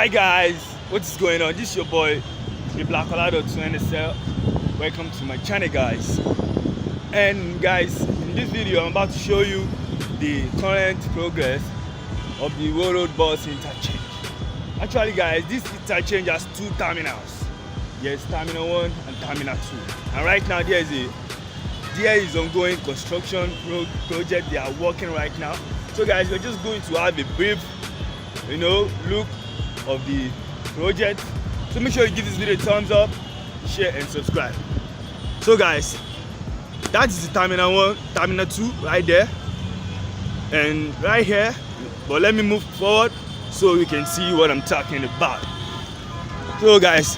Hi guys, what is going on? This is your boy, the Black Colado to NSL. Welcome to my channel, guys. And guys, in this video, I'm about to show you the current progress of the Road Bus Interchange. Actually, guys, this interchange has two terminals. Yes, Terminal 1 and Terminal 2. And right now, there is ongoing construction project. They are working right now. So, guys, we're just going to have a brief, look of the project. So make sure you give this video a thumbs up, share and subscribe. So guys, that is the Terminal 1, Terminal 2 right there and right here. But let me move forward so you can see what I'm talking about. So guys,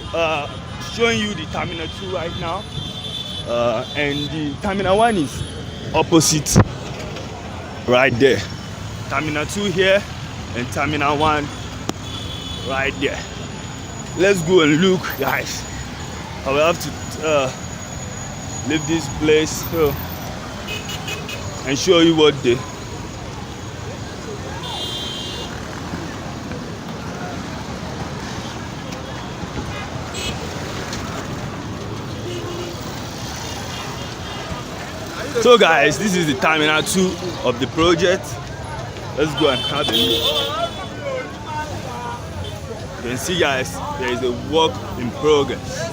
showing you the Terminal 2 right now, and the Terminal 1 is opposite right there. Terminal 2 here and Terminal 1 right there. Let's go and look, guys. I will have to leave this place and show you what they. So guys, this is the Terminal 2 of the project. Let's go and have a look. You can see, guys, there is a work in progress.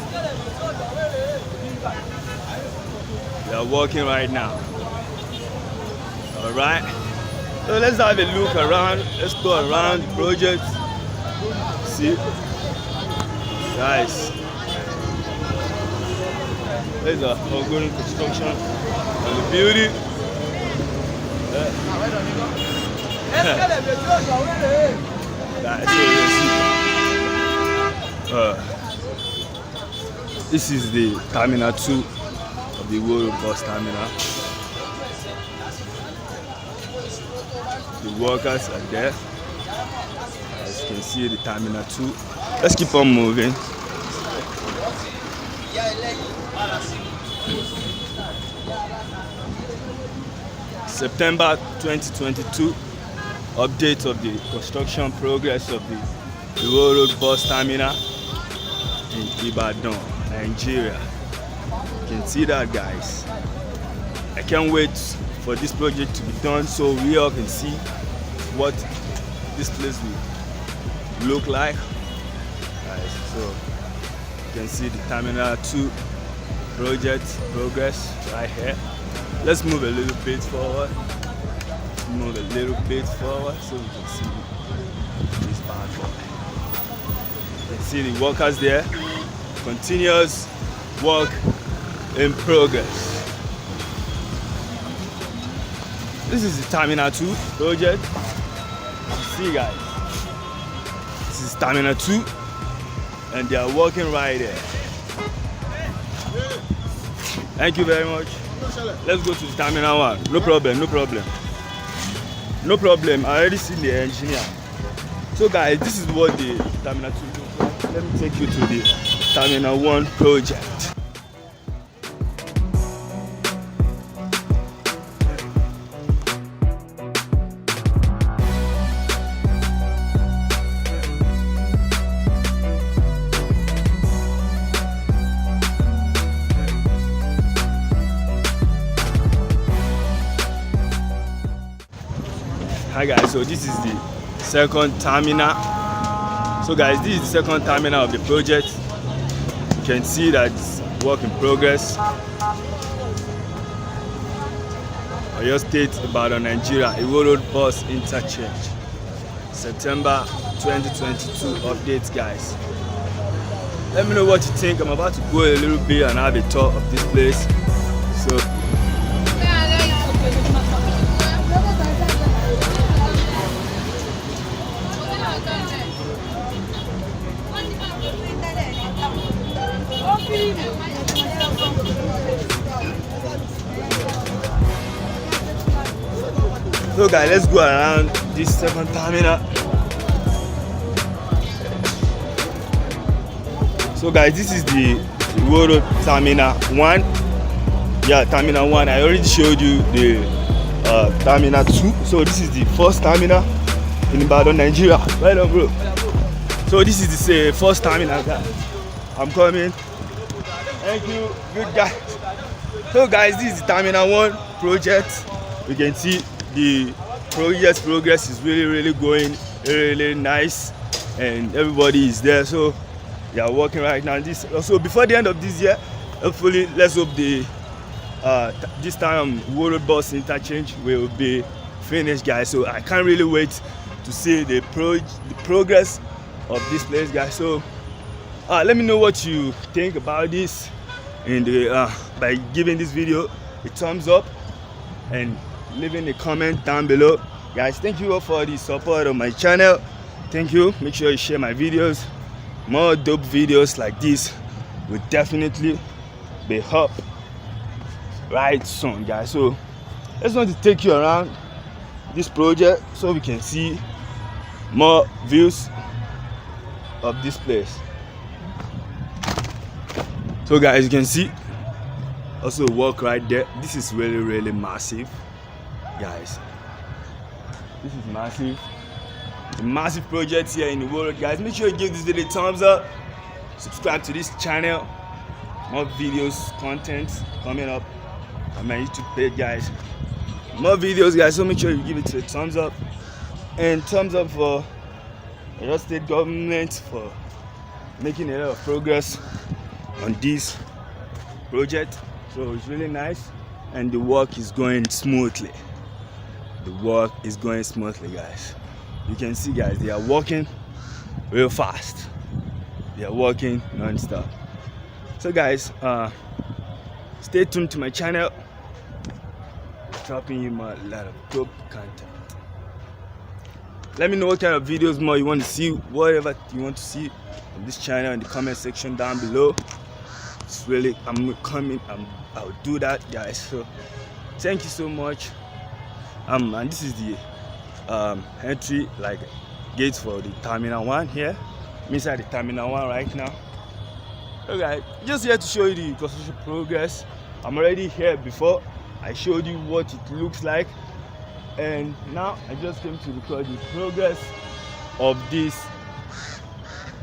They are working right now. Alright, so let's have a look around. Let's go around the project. See, guys, there's a ongoing construction on the building. Guys, so you see. This is the Terminal 2 of the Road Bus Terminal. The workers are there. As you can see, the Terminal 2. Let's keep on moving. September 2022, update of the construction progress of the Road Bus Terminal in IBADAN, Nigeria. You can see that, guys. I can't wait for this project to be done so we all can see what this place will look like. Guys, so you can see the Terminal 2 project progress right here. Let's move a little bit forward. Move a little bit forward so we can see this part. You can see the workers there. Continuous work in progress. This is the Terminal 2 project. You see, guys, this is Terminal 2 and they are working right there. Thank you very much. Let's go to the Terminal 1. No problem, no problem. No problem, I already seen the engineer. So guys, this is what the Terminal 2 looks like. Let me take you to the Terminal 1 project. Hi guys, so this is the second terminal. So guys, this is the second terminal of the project. You can see that it's work in progress. Oyo State, IBADAN, Nigeria, a Road Bus Interchange. September 2022 updates, guys. Let me know what you think. I'm about to go a little bit and have a tour of this place. So guys, let's go around this second terminal. So guys, this is the Road Terminal 1. Yeah, Terminal 1. I already showed you the Terminal 2. So this is the first terminal in IBADAN, Nigeria. Right on, bro. So this is the first terminal, guys. I'm coming. Thank you, good guys. So guys, this is the Terminal 1 project. You can see the progress is really going really nice, and everybody is there. So they are working right now. This also before the end of this year, hopefully, let's hope the this time World Bus Interchange will be finished, guys. So I can't really wait to see the progress of this place, guys. So let me know what you think about this in the by giving this video a thumbs up and leaving a comment down below, guys. Thank you all for the support on my channel. Thank you. Make sure you share my videos. More dope videos like this will definitely be up right soon, guys. So I just want to take you around this project so we can see more views of this place. So guys, you can see also work right there. This is really massive, guys. This is massive. A massive project here in the world, guys. Make sure you give this video a thumbs up, subscribe to this channel. More videos, content coming up on my YouTube page, guys. More videos, guys, so make sure you give it a thumbs up, and thumbs up for your state government for making a lot of progress on this project. So it's really nice, and the work is going smoothly. The work is going smoothly, guys. You can see, guys, they are working real fast. They are working non-stop. So guys, stay tuned to my channel. Dropping you a lot of dope content. Let me know what kind of videos more you want to see, whatever you want to see on this channel in the comment section down below. It's really, I'll do that, guys. So thank you so much. And this is the entry, like, gates for the Terminal 1 here. I'm inside the Terminal 1 right now. Okay, just here to show you the construction progress. I'm already here before. I showed you what it looks like, and now I just came to record the progress of this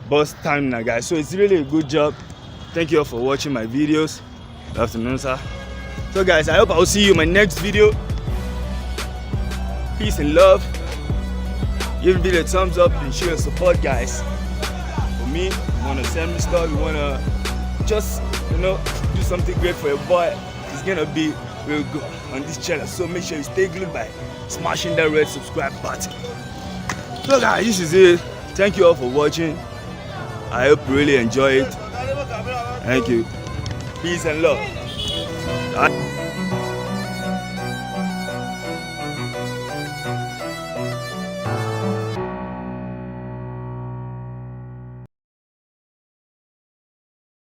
bus terminal, guys. So it's really a good job. Thank you all for watching my videos. Good afternoon, sir. So guys, I hope I will see you in my next video. Peace and love. Give the video a thumbs up and show your support, guys. For me, you want to send me stuff, you want to just, do something great for your boy, it's gonna be real good on this channel. So make sure you stay glued by smashing that red subscribe button. So guys, this is it. Thank you all for watching. I hope you really enjoy it. Thank you. Peace and love.